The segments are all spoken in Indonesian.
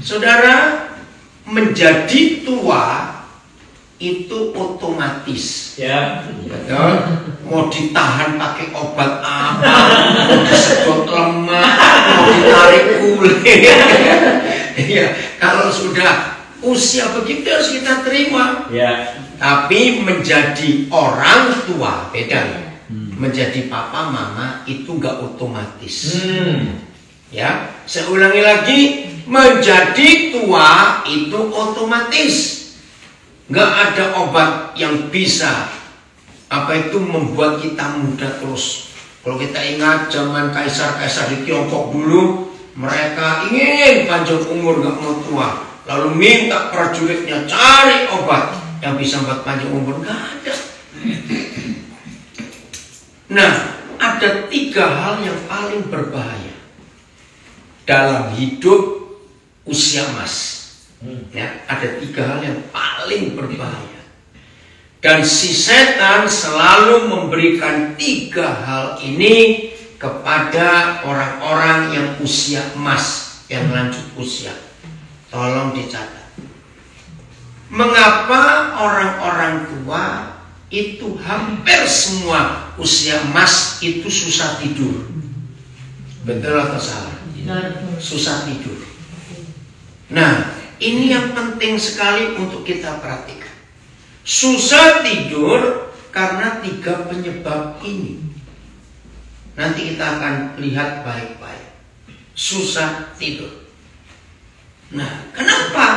Saudara, menjadi tua itu otomatis. Ya. Betul? Mau ditahan pakai obat apa, mau disedot lemak, mau ditarik kulit. Ya, kalau sudah usia begitu harus kita terima. Ya. Tapi menjadi orang tua beda. Menjadi papa mama itu nggak otomatis. Ya, saya ulangi lagi, menjadi tua itu otomatis. Nggak ada obat yang bisa membuat kita muda terus. Kalau kita ingat zaman kaisar-kaisar di Tiongkok dulu, mereka ingin panjang umur, nggak mau tua, lalu minta prajuritnya cari obat yang bisa membuat panjang umur. Nggak ada. Nah, ada 3 hal yang paling berbahaya dalam hidup usia emas. Ya, ada 3 hal yang paling berbahaya. Dan si setan selalu memberikan 3 hal ini kepada orang-orang yang usia emas, yang lanjut usia. Tolong dicatat. Mengapa orang-orang tua itu hampir semua usia emas itu susah tidur? Betul atau salah? Susah tidur. Nah, ini yang penting sekali untuk kita perhatikan. Susah tidur karena 3 penyebab ini. Nanti kita akan lihat baik-baik. Susah tidur. Nah, kenapa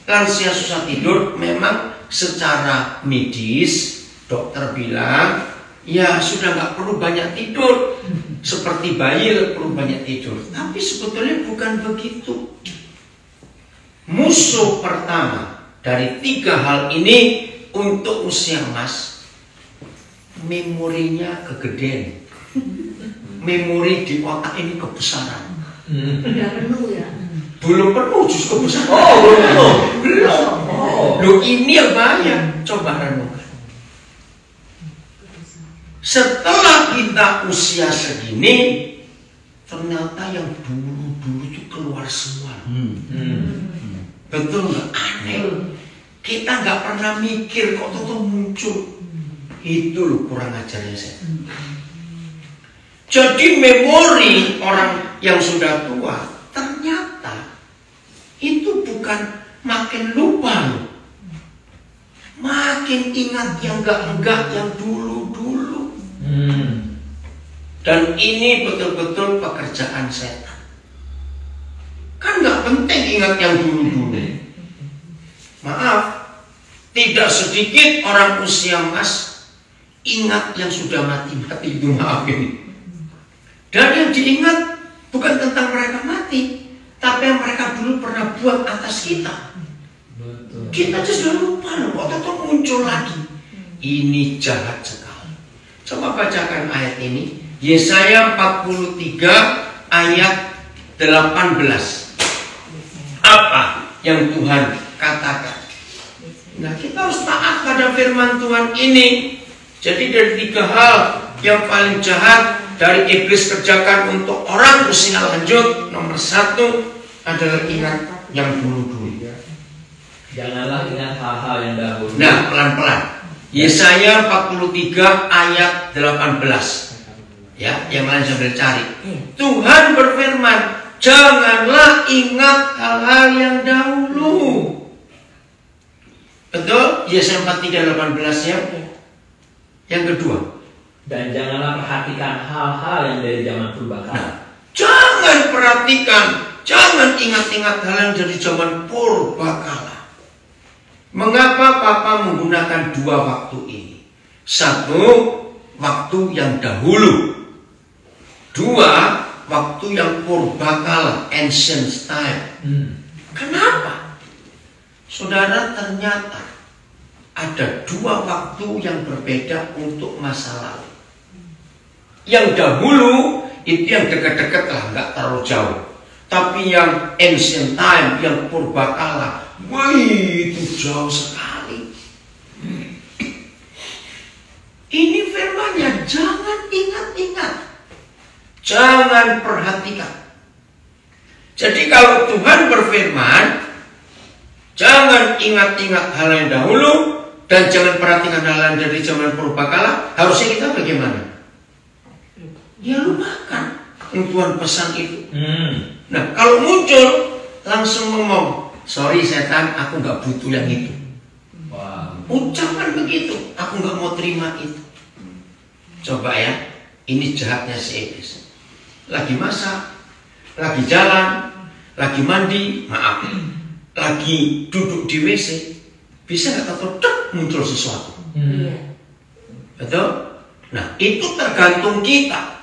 lansia susah tidur? Memang secara medis dokter bilang, ya sudah nggak perlu banyak tidur. Seperti bayi perlu banyak tidur. Tapi sebetulnya bukan begitu. Musuh pertama dari 3 hal ini untuk usia emas, memorinya kegedean. Memori di otak ini kebesaran. Udah penuh ya? Belum penuh, justru kebesaran. Belum. Loh, ini yang bahaya. Coba renungkan. Setelah kita usia segini, ternyata yang dulu-dulu itu keluar semua. Betul nggak? Aneh. Kita nggak pernah mikir kok itu muncul. Itu loh kurang ajarnya saya. Jadi memori orang yang sudah tua ternyata itu bukan makin lupa loh. Makin ingat yang enggak yang dulu-dulu. Dan ini betul-betul pekerjaan setan. Kan nggak penting ingat yang dulu-dulu. Maaf, tidak sedikit orang usia emas ingat yang sudah mati-mati itu, maaf ini. Dan yang diingat bukan tentang mereka mati, tapi yang mereka dulu pernah buat atas kita. Betul. Kita aja sudah lupa loh, kok muncul lagi. Ini jahat sekali. Coba bacakan ayat ini, Yesaya 43 ayat 18. Apa yang Tuhan katakan? Nah, kita harus taat pada firman Tuhan ini. Jadi dari 3 hal yang paling jahat dari iblis kerjakan untuk orang usia lanjut, nomor 1 adalah ingat yang dulu-dulu. Janganlah ingat hal-hal yang dahulu. Nah, pelan-pelan. Yesaya 43 ayat 18. Ya, yang lain sambil cari. Tuhan berfirman, janganlah ingat hal-hal yang dahulu. Betul? Yesaya 43 18 ya. Yang kedua, dan janganlah perhatikan hal-hal yang dari zaman purbakala. Nah, jangan perhatikan, jangan ingat-ingat hal yang dari zaman purbakala. Mengapa Papa menggunakan 2 waktu ini? 1, waktu yang dahulu. 2, waktu yang purbakala, ancient time. Kenapa? Saudara, ternyata ada 2 waktu yang berbeda untuk masa lalu. Yang dahulu itu yang dekat-dekat lah, nggak terlalu jauh. Tapi yang ancient time, yang purbakala, wih, itu jauh sekali. Ini firman-Nya, jangan ingat-ingat, jangan perhatikan. Jadi kalau Tuhan berfirman, jangan ingat-ingat hal yang dahulu dan jangan perhatikan hal yang dari zaman purbakala, harusnya kita bagaimana? Ya lupakan yang Tuhan pesan itu. Nah kalau muncul langsung ngomong, sorry setan, aku nggak butuh yang itu. Ucapan begitu, aku nggak mau terima itu. Coba ya, ini jahatnya si iblis. Lagi masak, lagi jalan, lagi mandi, maaf, lagi duduk di WC, bisa nggak tahu muncul sesuatu. Betul? Nah itu tergantung kita.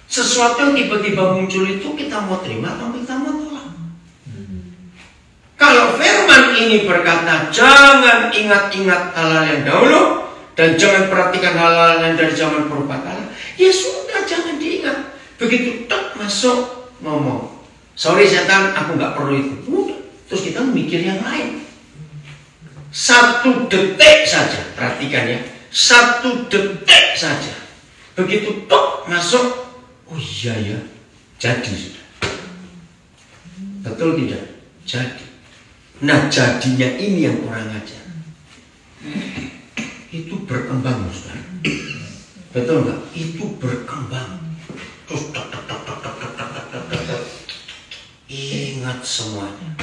Sesuatu yang tiba-tiba muncul itu kita mau terima atau kita mau tolak. Kalau firman ini berkata jangan ingat-ingat hal-hal yang dahulu dan jangan perhatikan hal-hal yang dari zaman purbakala, ya sudah jangan diingat. Begitu masuk ngomong, sorry setan, aku nggak perlu itu. Terus kita mikir yang lain. 1 detik saja, perhatikan ya, 1 detik saja. Begitu masuk. Oh iya ya, jadi sudah. Betul tidak? Jadi. Nah jadinya ini yang kurang ajar. Itu berkembang Ustaz. Betul nggak? Itu berkembang. Terus ingat semuanya.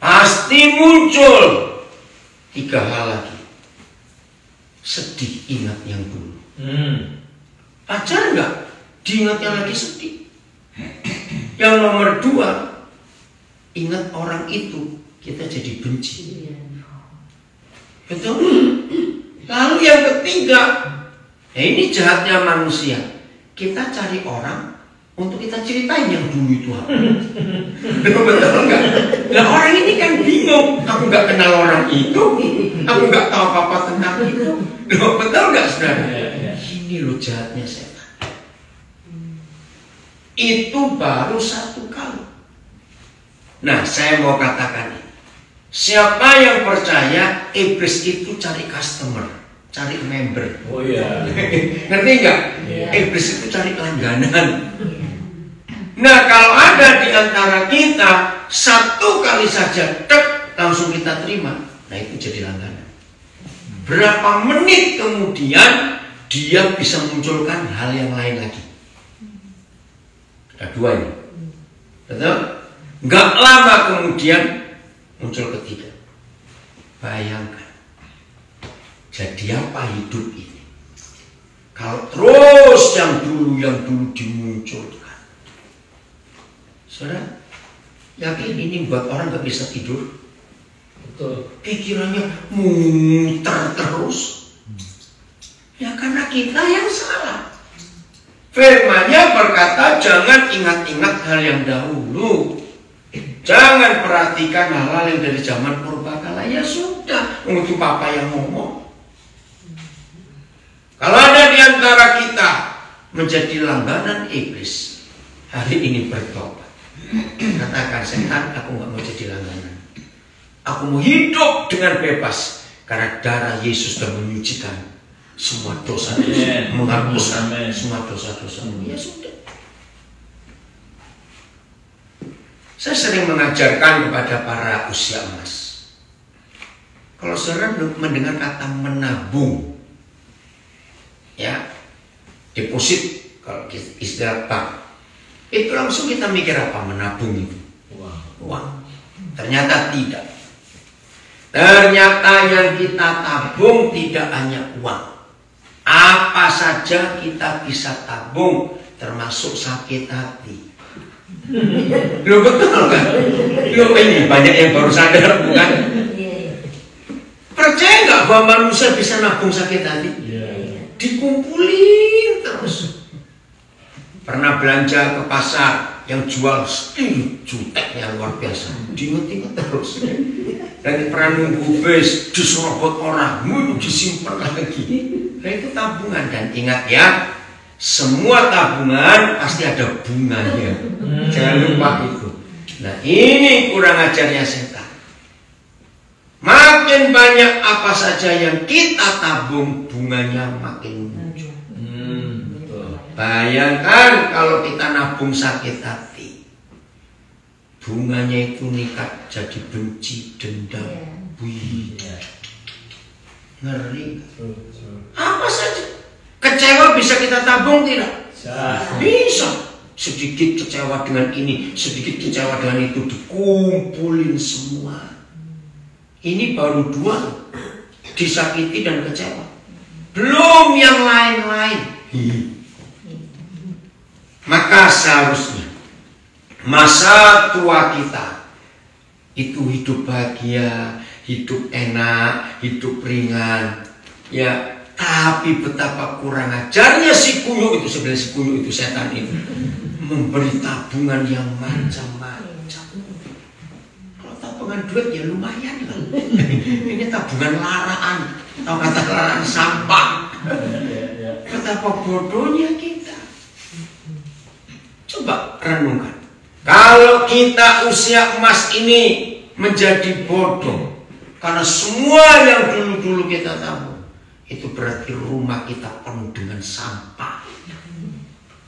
Pasti muncul 3 hal lagi. Sedih, ingat yang dulu. Ajar nggak? Diingatnya lagi sedih. Yang nomor 2, ingat orang itu, kita jadi benci. Betul? Lalu yang ketiga, ini jahatnya manusia. Kita cari orang untuk kita ceritain yang dulu itu apa. Betul nggak? Nah orang ini kan bingung. Aku nggak kenal orang itu, aku nggak tahu apa-apa tentang itu. Betul nggak saudara? Ini loh jahatnya setan. Itu baru 1 kali. Nah saya mau katakan ini, siapa yang percaya iblis itu cari customer, cari member. Oh iya. Ngerti nggak? Iblis itu cari langganan. Nah kalau ada di antara kita 1 kali saja langsung kita terima, nah itu jadi langganan. Berapa menit kemudian dia bisa munculkan hal yang lain lagi. Ada 2 ini. Betul? Nggak lama kemudian muncul ketiga. Bayangkan. Jadi apa hidup ini? Kalau terus yang dulu dimunculkan. Saudara, yakin ini buat orang nggak bisa tidur? Betul. Pikirannya muter terus. Ya karena kita yang salah. Firman-Nya berkata jangan ingat-ingat hal yang dahulu. Jangan perhatikan hal-hal yang dari zaman purbakala. Ya sudah, itu Papa yang ngomong. Kalau ada di antara kita menjadi langganan iblis, hari ini bertobat. Katakan setan, aku nggak mau jadi langganan. Aku mau hidup dengan bebas karena darah Yesus sudah menyucikan semua dosa-dosa, menghapuskan semua dosa-dosa. Ya sudah. Saya sering mengajarkan kepada para usia emas. Kalau saudara mendengar kata menabung, ya, deposit, kalau istilah bank, itu langsung kita mikir apa? Menabung itu uang. Ternyata tidak. Ternyata yang kita tabung tidak hanya uang. Apa saja kita bisa tabung, termasuk sakit hati. Loh betul kan? Loh ini banyak yang baru sadar bukan? Percaya nggak bahwa manusia bisa nabung sakit hati? Dikumpulin terus. Pernah belanja ke pasar yang jual jutek yang luar biasa, diinget-inget terus. Dan pernah nunggu bis diserobot orang, disimpan lagi. Nah itu tabungan. Dan ingat ya, semua tabungan pasti ada bunganya. Jangan lupa itu. Nah ini kurang ajarnya setan. Makin banyak apa saja yang kita tabung, bunganya makin muncul. Bayangkan kalau kita nabung sakit hati. bunganya itu nikah jadi benci, dendam, wih, ngeri. Apa saja kecewa bisa kita tabung tidak? Bisa. Sedikit kecewa dengan ini, sedikit kecewa dengan itu, dikumpulin semua. Ini baru 2, disakiti dan kecewa. Belum yang lain-lain. Maka seharusnya masa tua kita itu hidup bahagia, hidup enak, hidup ringan. Ya, tapi betapa kurang ajarnya si kunyuk itu, sebenarnya si kunyuk itu, setan itu, memberi tabungan yang macam-macam. Kalau tabungan duit ya lumayan lah. Ini tabungan laraan, atau kata laraan sampah. Betapa bodohnya kita. Coba renungkan. Kalau kita usia emas ini menjadi bodoh karena semua yang dulu-dulu kita tahu, itu berarti rumah kita penuh dengan sampah.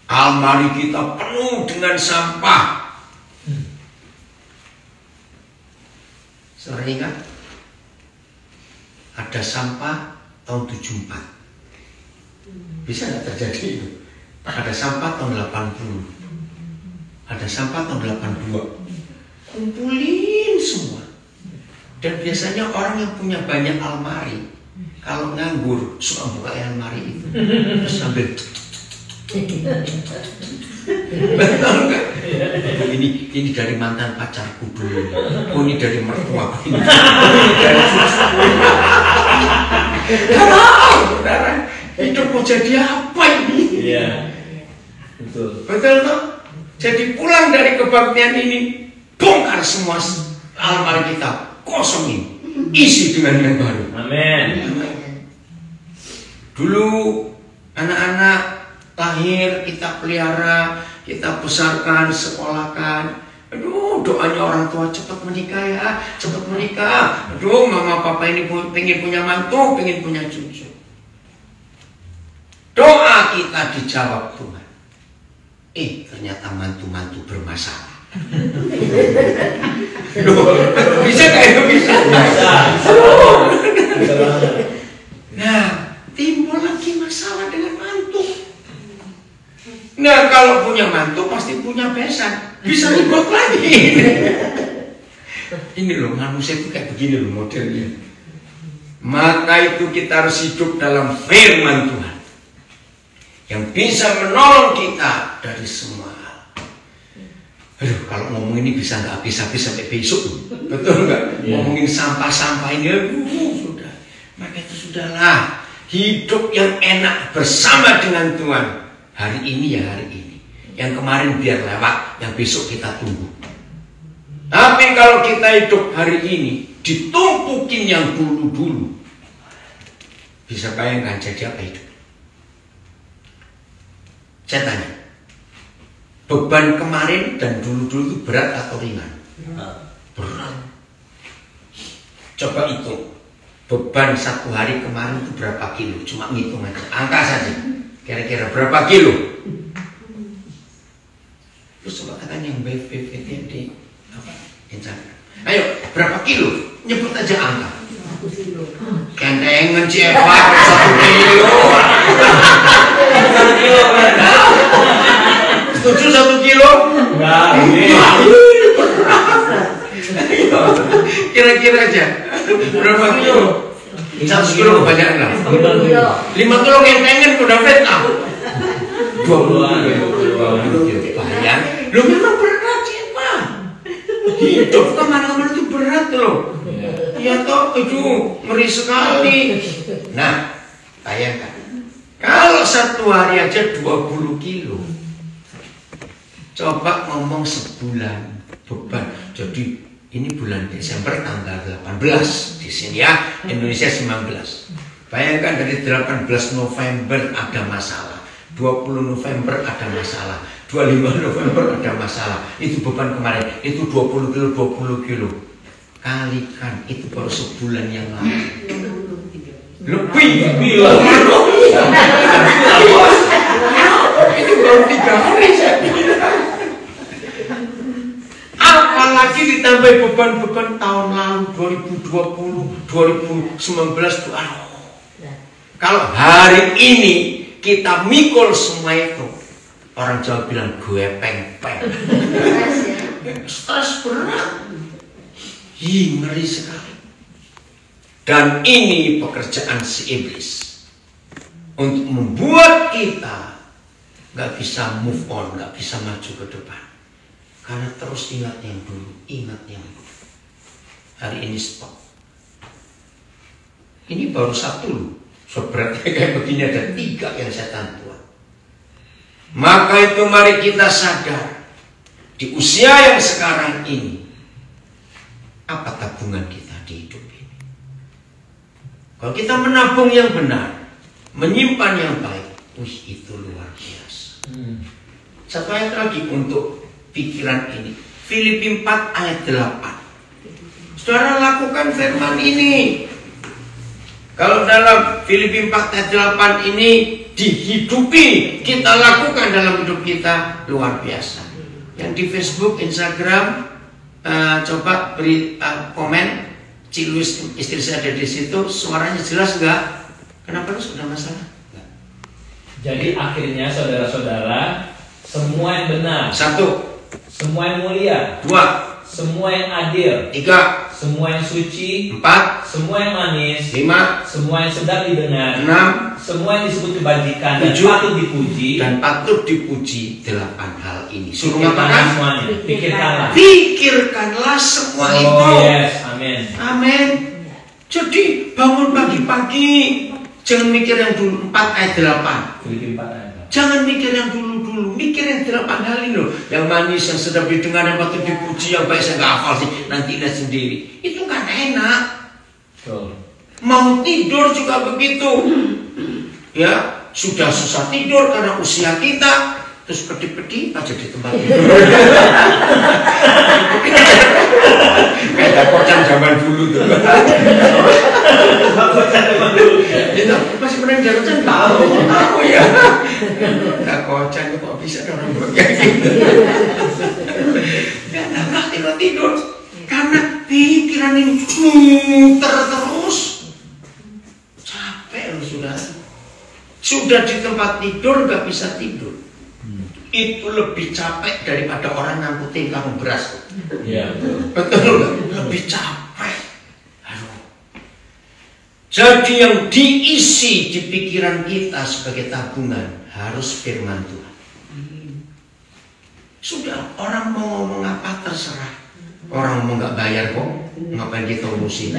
Almari kita penuh dengan sampah. Saudara ingat? Ada sampah tahun 74. Bisa nggak terjadi itu? Ada sampah tahun 80. Ada sampah tahun 82. Kumpulin semua. Dan biasanya orang yang punya banyak almari, kalau nganggur suka buka almari itu terus sambil betul nggak? Ini dari mantan pacarku dulu. Oh, ini dari mertuaku. Ini dari cucuku. Saudara, hidup mau jadi apa ini? Iya, betul. Betul toh? Jadi pulang dari kebaktian ini, bongkar semua almari kita, kosongin, isi dengan yang baru. Amin. Dulu anak-anak lahir kita pelihara, kita besarkan, sekolahkan. Aduh, doanya orang tua cepat menikah ya, cepat menikah. Aduh, mama papa ini pengen punya mantu, pengen punya cucu. Doa kita dijawab Tuhan. Ternyata mantu-mantu bermasalah. Bisa kayak bisa. Nah, timbul lagi masalah dengan mantu. Nah, kalau punya mantu pasti punya besan, bisa ribut lagi. Ini loh, manusia itu kayak begini loh modelnya. Maka itu kita harus hidup dalam firman Tuhan yang bisa menolong kita dari semua hal. Aduh, kalau ngomong ini bisa nggak habis-habis sampai besok, betul nggak? Yeah. Ngomongin sampah-sampah ini, sudah. Maka itu sudahlah, hidup yang enak bersama dengan Tuhan. Hari ini ya hari ini. Yang kemarin biar lewat, yang besok kita tunggu. Tapi kalau kita hidup hari ini, ditumpukin yang dulu-dulu, bisa bayangkan jadi apa hidup? Saya tanya, beban kemarin dan dulu-dulu itu berat atau ringan? Berat. Coba hitung, beban 1 hari kemarin itu berapa kilo? Cuma ngitung aja, angka saja. Kira-kira berapa kilo? Terus coba katakan yang BPPTD apa? Instagram. Ayo, berapa kilo? Nyebut aja angka. 1 kilo. Kentengan si Eva 1 kilo. 1 kilo. Setuju 1 kilo? Enggak. Kira-kira aja berapa kilo? 1 kilo kebanyakan lah. 5 kilo kentengan udah feta. 20 kilo. Bayang. Lu memang berat sih Pak. Hidup kemana-mana itu berat loh. Iya toh, itu ngeri sekali. Nah, bayangkan kalau 1 hari aja 20 kilo. Coba ngomong sebulan beban. Jadi ini bulan Desember tanggal 18 di sini ya, Indonesia 19. Bayangkan dari 18 November ada masalah, 20 November ada masalah, 25 November ada masalah. Itu beban kemarin, itu 20 kilo, 20 kilo. Kalikan itu baru sebulan yang lalu. Lebih bilang. Itu baru 3 hari saya. Apa Apalagi ditambah beban-beban tahun lalu 2020, 2019. Kalau hari ini kita mikul semua itu, orang Jawa bilang gue peng-peng. Stres berat. Ngeri sekali. Dan ini pekerjaan si iblis untuk membuat kita nggak bisa move on, nggak bisa maju ke depan. Karena terus ingat yang dulu, ingat yang dulu. Hari ini stop. Ini baru satu loh. Seberatnya kayak begini ada 3 yang setan buat. Maka itu mari kita sadar di usia yang sekarang ini, apa tabungan kita di hidup ini. Kalau kita menabung yang benar, menyimpan yang baik, itu luar biasa. Satu ayat lagi untuk pikiran ini, Filipi 4 ayat 8. Saudara lakukan firman ini. Kalau dalam Filipi 4 ayat 8 ini dihidupi, kita lakukan dalam hidup kita, luar biasa. Yang di Facebook, Instagram, coba beri komen. Ciluis istri saya ada di situ, suaranya jelas nggak? Kenapa lu sudah masalah? Nggak. Jadi akhirnya saudara-saudara, semua yang benar, 1, semua yang mulia, 2, semua yang adil, 3, semua yang suci, 4, semua yang manis, 5, semua yang sedap didengar, 6, semua yang disebut kebajikan dan 7, patut dipuji, dan patut dipuji. 8 hal ini. Suruh pikirkanlah ngapakan? semuanya. Pikirkanlah. Pikirkanlah semua itu. Oh yes, amin. Amin. Jadi bangun pagi-pagi, jangan mikir yang dulu. 4 ayat 8. Filipi 4 ayat 8. Jangan mikir yang dulu-dulu, mikir yang 8 hal ini loh. Yang manis, yang sedap didengar, yang patut dipuji, yang baik saya nggak hafal sih. Nanti lihat sendiri. Itu kan enak. Betul. Mau tidur juga begitu. Ya, sudah susah tidur karena usia kita. Terus kedip-kedip aja di tempat tidur. Kayak kocan zaman dulu tuh. Itu masih pernah jalan tahu ya. Nggak kocan kok bisa orang kayak gitu. Nggak tidur karena pikiran ini muter terus. Capek loh sudah di tempat tidur nggak bisa tidur. Itu lebih capek daripada orang ngangkutin karung beras. Iya, betul. Lebih capek. Aduh. Jadi yang diisi di pikiran kita sebagai tabungan harus firman Tuhan. Sudah, orang mau ngomong apa terserah. Orang mau nggak bayar kok, ngapain kita urusin?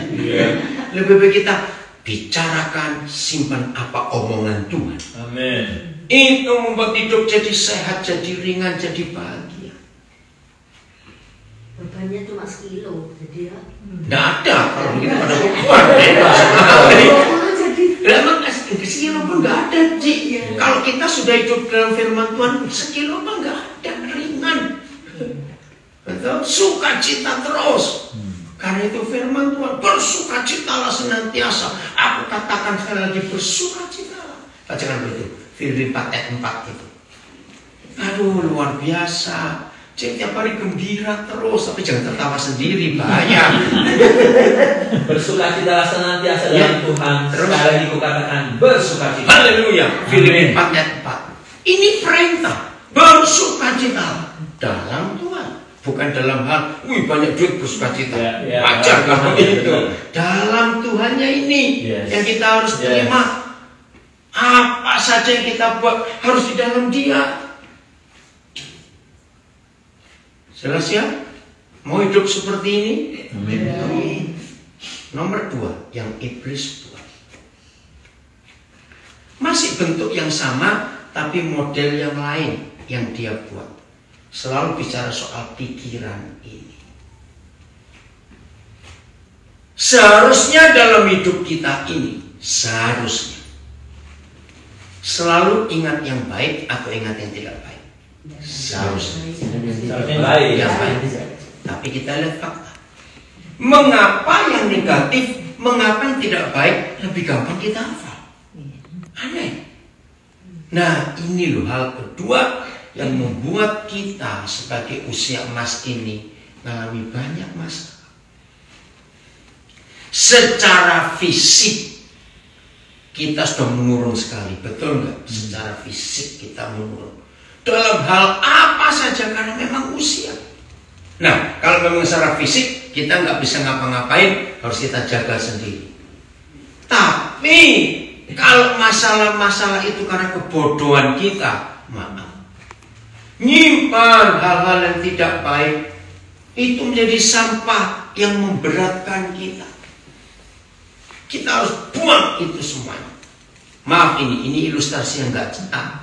Lebih baik kita bicarakan, simpan apa omongan Tuhan. amin. Itu membuat hidup jadi sehat, jadi ringan, jadi bahagia. Bebannya cuma sekilo, jadi ya. Nggak ada kalau begitu pada bukuan. Emang sekilo pun nggak ada, Ci. Kalau kita sudah hidup dalam firman Tuhan, sekilo pun nggak ada, ringan. Betul? Sukacita terus. Karena itu firman Tuhan, bersukacitalah senantiasa. Aku katakan sekali lagi, bersukacitalah. Bacakan begitu. Filipi 4 ayat 4 itu. Aduh, luar biasa. Jadi tiap hari gembira terus, tapi jangan tertawa sendiri, bahaya. Bersukacitalah senantiasa dalam Tuhan. Sekali lagi kukatakan bersukacita. Haleluya. Filipi 4 ayat 4. Ini perintah, bersukacitalah dalam Tuhan. Bukan dalam hal, banyak duit bersukacita. Wajar kalau itu. Dalam Tuhannya ini yang kita harus terima. Apa saja yang kita buat harus di dalam Dia. Jelas ya? Mau hidup seperti ini? Amin. Nomor 2 yang iblis buat. Masih bentuk yang sama, tapi model yang lain yang dia buat. Selalu bicara soal pikiran ini. Seharusnya dalam hidup kita ini, seharusnya selalu ingat yang baik atau ingat yang tidak baik. Seharusnya baik. Yang baik. Tapi kita lihat fakta. Mengapa yang negatif, mengapa yang tidak baik lebih gampang kita hafal? Aneh. Nah, ini loh hal kedua yang membuat kita sebagai usia emas ini ngalami banyak masalah. Secara fisik kita sudah menurun sekali, betul nggak? Secara fisik kita menurun. Dalam hal apa saja karena memang usia. Nah, kalau memang secara fisik kita nggak bisa ngapa-ngapain, harus kita jaga sendiri. Tapi kalau masalah-masalah itu karena kebodohan kita, maaf, nyimpan hal-hal yang tidak baik, itu menjadi sampah yang memberatkan kita. Kita harus buang itu semuanya. Maaf, ini ilustrasi yang enggak,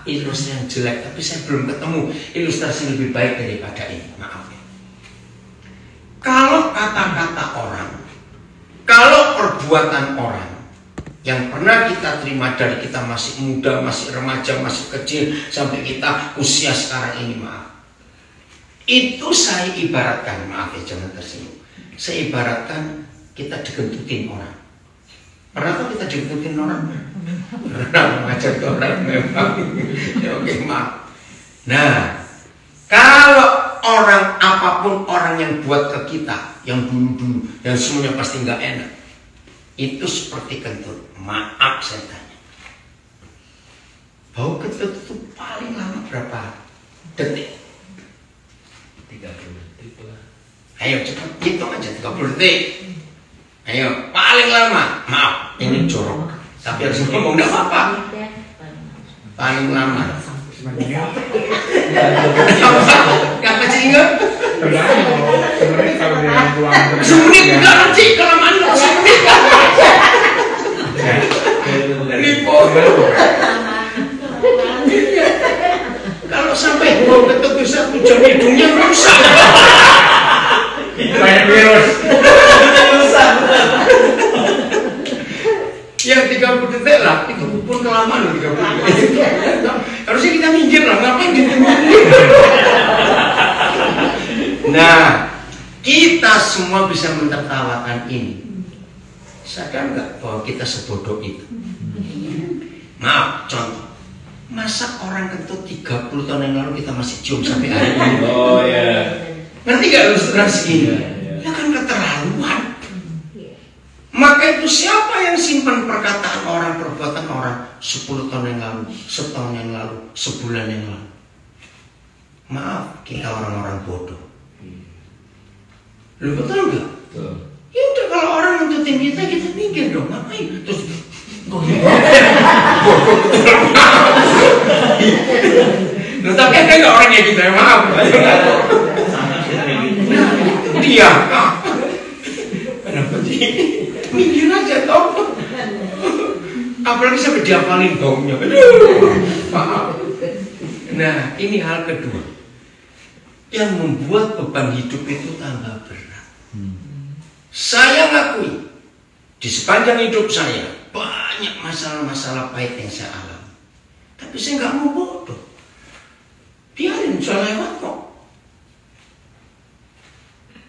ilustrasi yang jelek, tapi saya belum ketemu ilustrasi yang lebih baik daripada ini. Maaf ya. Kalau kata-kata orang, kalau perbuatan orang yang pernah kita terima dari kita masih muda, masih remaja, masih kecil, sampai kita usia sekarang ini, maaf, itu saya ibaratkan, maaf ya jangan tersinggung, saya ibaratkan kita digentutin orang. Pernah tuh kita digentutin orang? Pernah mengajar ke orang memang. Ya, oke, maaf. Nah, kalau orang apapun orang yang buat ke kita, yang dulu-dulu, yang semuanya pasti nggak enak, itu seperti kentut. Maaf saya tanya, bau kentut itu paling lama berapa detik? 30 detik lah. Ayo cepat hitung aja 30 detik. Ayo, paling lama. Maaf, ini jorok, tapi harus ngomong, enggak apa-apa. Paling lama. Kenapa sih ingat? Semenit enggak nanti kelamaan semenit. Nipu. Kalau sampai bau ketuk bisa 1 jam hidungnya rusak. Banyak virus. Yang 30 detik lah, itu pun kelamaan 30 detik. Harusnya kita minggir lah, ngapain gitu. Nah, kita semua bisa menertawakan ini. Sadar nggak bahwa kita sebodoh itu? Maaf, contoh, masa orang kentut 30 tahun yang lalu kita masih cium sampai hari ini? Oh ya. Nanti nggak ilustrasi ini? Ya kan keterlaluan. Maka itu siapa yang simpan perkataan orang, perbuatan orang 10 tahun yang lalu, setahun yang lalu, sebulan yang lalu? Maaf, kita orang-orang bodoh. Lu betul nggak? Betul. Ya udah, kalau orang nuntutin kita mikir dong, ngapain? Terus bodoh betul. Lu tapi ada nggak orang yang gitu? Maaf. Nah, itu dia. Kenapa sih? Mikir aja toh. Apalagi sampai diapalin baunya. Maaf. Nah, ini hal kedua yang membuat beban hidup itu tambah berat. Saya ngakui di sepanjang hidup saya banyak masalah-masalah pahit yang saya alami, tapi saya nggak mau bodoh. Biarin, sudah lewat kok.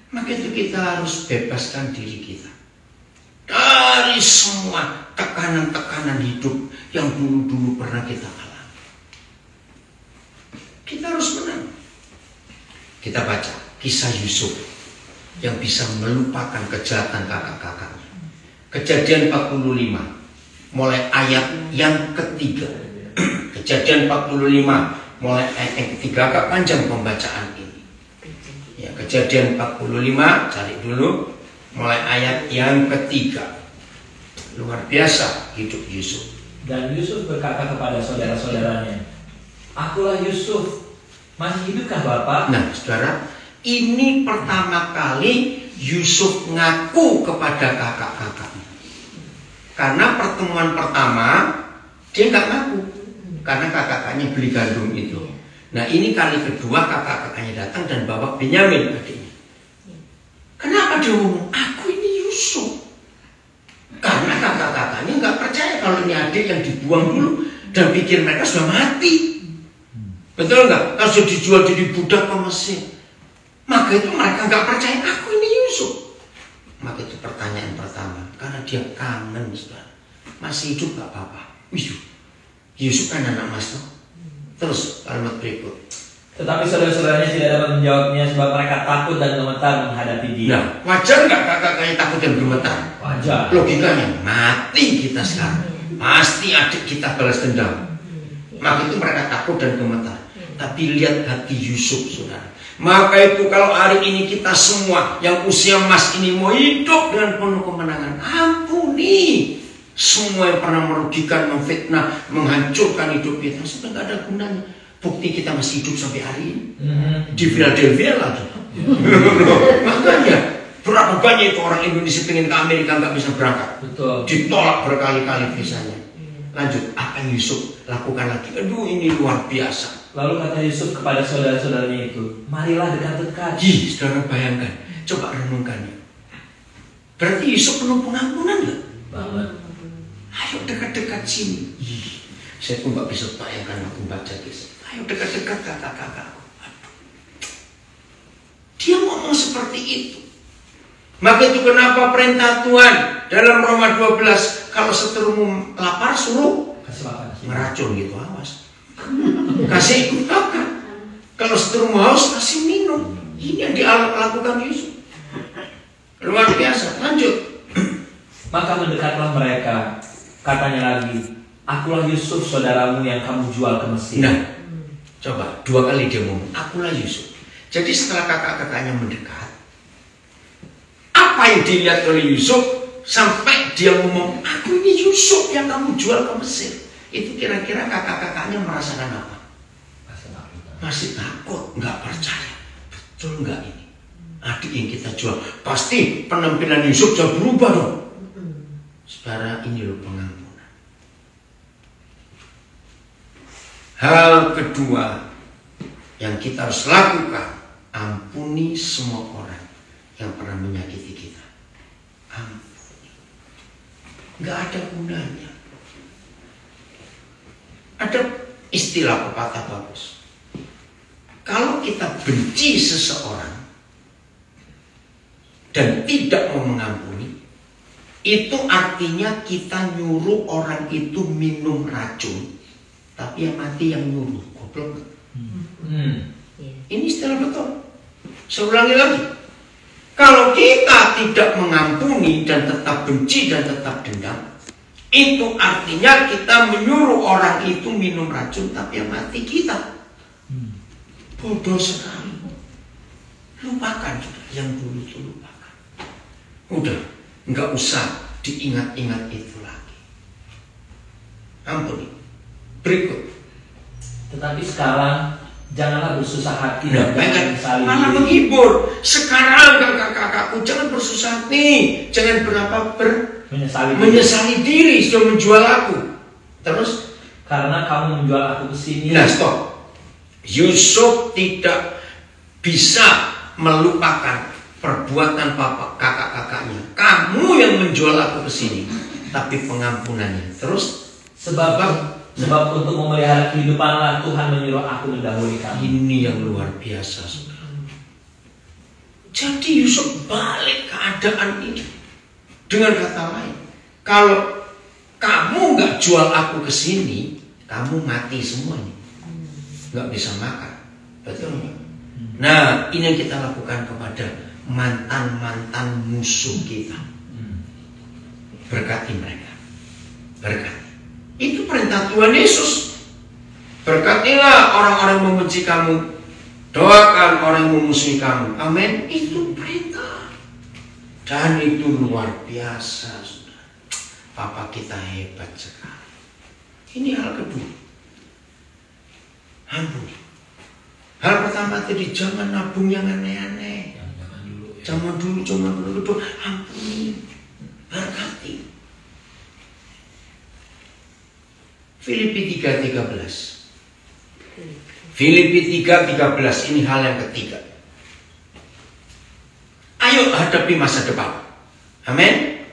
Maka itu kita harus bebaskan diri kita dari semua tekanan-tekanan hidup yang dulu-dulu pernah kita alami. Kita harus menang. Kita baca kisah Yusuf yang bisa melupakan kejahatan kakak-kakaknya. Kejadian 45 mulai ayat yang ketiga. Kejadian 45 mulai ayat yang ketiga, agak panjang pembacaan ini. Ya, Kejadian 45 cari dulu mulai ayat yang ketiga. Luar biasa hidup Yusuf. Dan Yusuf berkata kepada saudara-saudaranya, "Akulah Yusuf. Masih hidupkah Bapak?" Nah, saudara, ini pertama kali Yusuf ngaku kepada kakak-kakaknya. Karena pertemuan pertama dia nggak ngaku, karena kakak-kakaknya beli gandum itu. Nah, ini kali kedua kakak-kakaknya datang dan bawa Benyamin adiknya. Kenapa dia ngomong, "Aku ini Yusuf"? Karena kakak-kakaknya nggak percaya kalau ini adik yang dibuang dulu dan pikir mereka sudah mati. Betul nggak? Kalau sudah dijual jadi budak ke Mesir, maka itu mereka nggak percaya aku ini Yusuf. Maka itu pertanyaan pertama, karena dia kangen, saudara. Masih hidup nggak apa-apa? Yusuf kan anak mas toh. Terus kalimat berikut, Tetapi saudara-saudaranya tidak dapat menjawabnya sebab mereka takut dan gemetar menghadapi dia. Nah, wajar nggak kakak-kakaknya takut dan gemetar? Wajar. Logikanya, mati kita sekarang. Pasti adik kita balas dendam. Maka itu mereka takut dan gemetar. Tapi lihat hati Yusuf, saudara. Maka itu kalau hari ini kita semua yang usia emas ini mau hidup dengan penuh kemenangan, ampuni semua yang pernah merugikan, memfitnah, menghancurkan hidup kita. Sudah nggak ada gunanya. Bukti kita masih hidup sampai hari ini. Di Philadelphia lagi. Makanya berapa banyak itu orang Indonesia pengen ke Amerika nggak bisa berangkat. Betul. Ditolak berkali-kali visanya. Lanjut, apa yang Yusuf lakukan lagi? Aduh, ini luar biasa. Lalu kata Yusuf kepada saudara-saudaranya itu, marilah dekat-dekat. Saudara bayangkan, coba renungkannya. Berarti Yusuf penuh pengampunan nggak? Banget. Ayo dekat-dekat sini. Saya pun nggak bisa bayangkan waktu baca kisah. Ayo dekat-dekat kakak-kakakku. Dia ngomong seperti itu. Maka itu kenapa perintah Tuhan dalam Roma 12, kalau seterumu lapar suruh Kasih makan. meracun gitu, awas. Kasih makan. Kalau seterumu haus kasih minum. Ini yang dilakukan Yusuf. Luar biasa. Lanjut. Maka mendekatlah mereka. Katanya lagi, akulah Yusuf saudaramu yang kamu jual ke Mesir. Nah, coba 2 kali dia ngomong, akulah Yusuf. Jadi setelah kakak-kakaknya mendekat, apa yang dilihat oleh Yusuf sampai dia ngomong, aku ini Yusuf yang kamu jual ke Mesir. Itu kira-kira kakak-kakaknya merasakan apa? Masih takut, nggak percaya. Betul nggak ini? Adik yang kita jual, pasti penampilan Yusuf jauh berubah dong. Saudara, ini loh pengampunan. Hal kedua yang kita harus lakukan, ampuni semua orang yang pernah menyakiti kita. Ampuni. Nggak ada gunanya. Ada istilah pepatah bagus. Kalau kita benci seseorang dan tidak mau mengampuni, itu artinya kita nyuruh orang itu minum racun, tapi yang mati yang nyuruh. Goblok. Ini istilah betul. Saya ulangi lagi. Kalau kita tidak mengampuni dan tetap benci dan tetap dendam, itu artinya kita menyuruh orang itu minum racun, tapi yang mati kita. Bodoh sekali. Lupakan yang dulu itu, lupakan. Udah, nggak usah diingat-ingat itu lagi. Ampuni. Berikut. Tetapi sekarang janganlah bersusah hati Nah, dan menyesali malah diri. menghibur. Sekarang kakak-kakakku jangan bersusah hati, jangan menyesali diri sudah menjual aku. Terus karena kamu menjual aku ke sini. nah, stop. Yusuf tidak bisa melupakan perbuatan kakak-kakaknya. Kamu yang menjual aku ke sini, tapi pengampunannya. Terus Sebab untuk memelihara kehidupanlah Tuhan menyuruh aku mendahului kamu. ini yang luar biasa, saudara. Jadi Yusuf balik keadaan ini. Dengan kata lain, kalau kamu nggak jual aku ke sini, kamu mati semuanya. Nggak bisa makan. Betul nggak? Nah, ini yang kita lakukan kepada mantan-mantan musuh kita. Berkati mereka. Berkati. Itu perintah Tuhan Yesus. Berkatilah orang-orang yang membenci kamu. Doakan orang yang memusuhi kamu. Amin. Itu perintah. Dan itu luar biasa, saudara. Papa kita hebat sekali. Ini hal kedua. Ampuni. Hal pertama tadi, jangan nabung yang aneh-aneh. Jangan dulu. Ampuni. Berkati. Filipi 3:13. Filipi 3:13 ini hal yang ketiga. Ayo hadapi masa depan. Amin.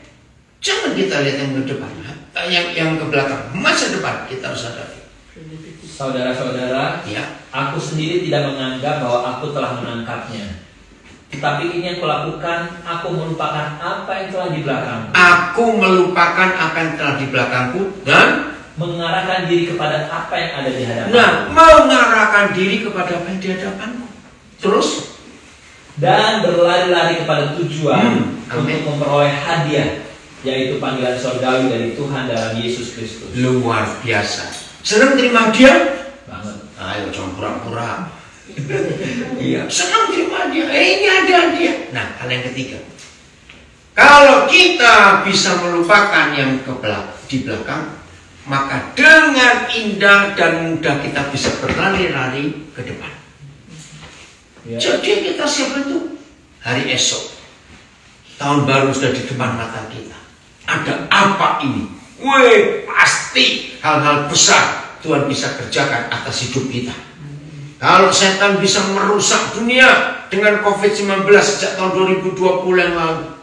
Jangan kita lihat yang ke depan, yang ke belakang. Masa depan kita harus hadapi. Saudara-saudara, Ya. aku sendiri tidak menganggap bahwa aku telah menangkapnya. Tetapi ini yang kulakukan, aku melupakan apa yang telah di belakangku. Aku melupakan apa yang telah di belakangku dan mengarahkan diri kepada apa yang ada di hadapan. Nah, mengarahkan diri kepada apa yang di hadapanmu. Terus dan berlari-lari kepada tujuan Amin. untuk memperoleh hadiah, yaitu panggilan surgawi dari Tuhan dalam Yesus Kristus. Luar biasa. Senang terima hadiah? Banget. Ayo jangan pura-pura. Iya, senang terima hadiah. Ini ada hadiah. Nah, hal yang ketiga, kalau kita bisa melupakan yang di belakang, maka dengan indah dan mudah kita bisa berlari-lari ke depan. Ya. Jadi kita siap itu hari esok, tahun baru sudah di depan mata kita. Ada apa ini? Weh, pasti hal-hal besar Tuhan bisa kerjakan atas hidup kita. Kalau setan bisa merusak dunia dengan COVID-19 sejak tahun 2020 yang lalu,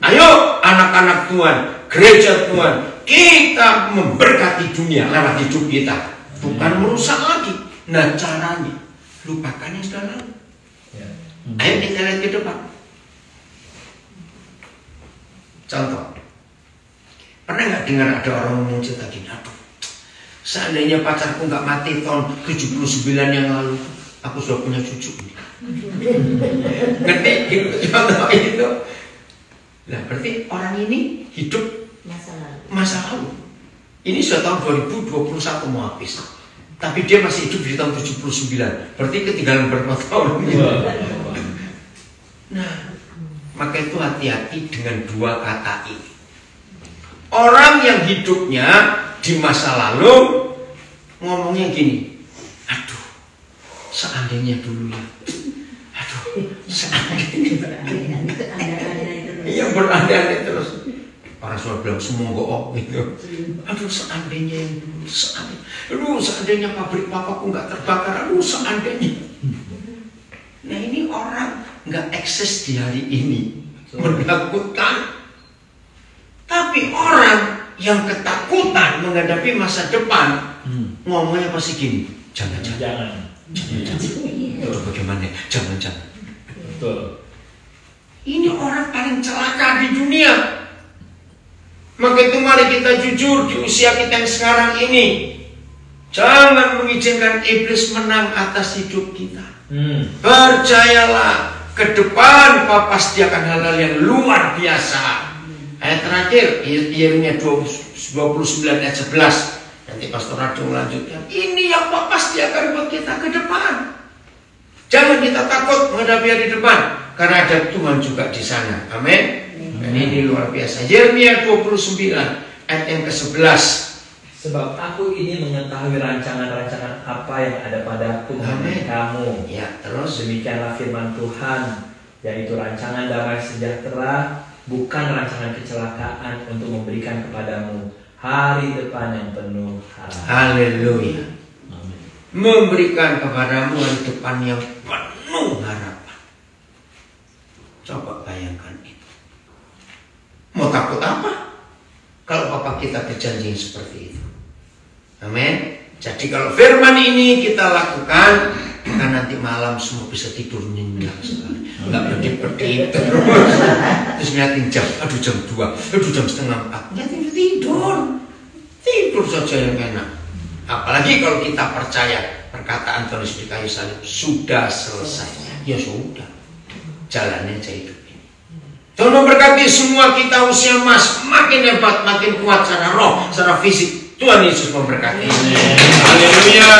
ayo anak-anak Tuhan, gereja Tuhan, kita memberkati dunia lewat hidup kita, bukan merusak lagi. Nah, caranya lupakan yang sudah lalu. Ayo kita lihat ke depan. Contoh, pernah nggak dengar ada orang ngomong cerita gini, aduh, seandainya pacarku nggak mati tahun 79 yang lalu, aku sudah punya cucu. Ngerti? Contoh itu. Nah, berarti orang ini hidup masa lalu. Ini sudah tahun 2021 mau habis, tapi dia masih hidup di tahun 79. Berarti ketinggalan berapa tahun? Nah, maka itu hati-hati dengan dua kata ini. Orang yang hidupnya di masa lalu ngomongnya gini, aduh, seandainya dulu ya, aduh, seandainya. Iya, berandai-andai terus. Orang semua bilang semua gook gitu. Aduh, seandainya yang dulu, seandainya pabrik papaku nggak terbakar, aduh, seandainya. Nah, ini orang nggak eksis di hari ini, menakutkan. Tapi orang yang ketakutan menghadapi masa depan, ngomongnya pasti gini, jangan-jangan. Itu bagaimana? Jangan-jangan. Betul. Ini orang paling celaka di dunia. Maka itu mari kita jujur di usia kita yang sekarang ini. Jangan mengizinkan iblis menang atas hidup kita. Percayalah, ke depan pasti akan hal-hal yang luar biasa. Ayat terakhir, Yeremia 29 ayat 11. Nanti Pastor Radu melanjutkan. Ini yang pasti akan buat kita ke depan. Jangan kita takut menghadapi hari depan, karena ada Tuhan juga di sana. Amin. Dan ini luar biasa. Yeremia 29 ayat yang ke-11. Sebab aku ini mengetahui rancangan-rancangan apa yang ada padaku mengenai kamu. Ya, terus demikianlah firman Tuhan, yaitu rancangan damai sejahtera, bukan rancangan kecelakaan, untuk memberikan kepadamu hari depan yang penuh harapan. Haleluya. Memberikan kepadamu hari depan yang penuh harapan. Coba bayangkan itu. Mau takut apa? Kalau Bapak kita berjanji seperti itu. Amin. Jadi kalau firman ini kita lakukan, maka nanti malam semua bisa tidur nyenyak sekali. Enggak berdip-berdip terus ngeliatin jam. Aduh, jam 2, aduh, jam setengah 4. Ngeliatin tidur. Tidur saja yang enak. Apalagi kalau kita percaya perkataan Tuhan Yesus di kayu salib sudah selesai. Ya sudah, jalannya aja hidup ini. Tuhan memberkati semua kita, usia emas makin hebat, makin kuat secara roh, secara fisik. Tuhan Yesus memberkati. Haleluya.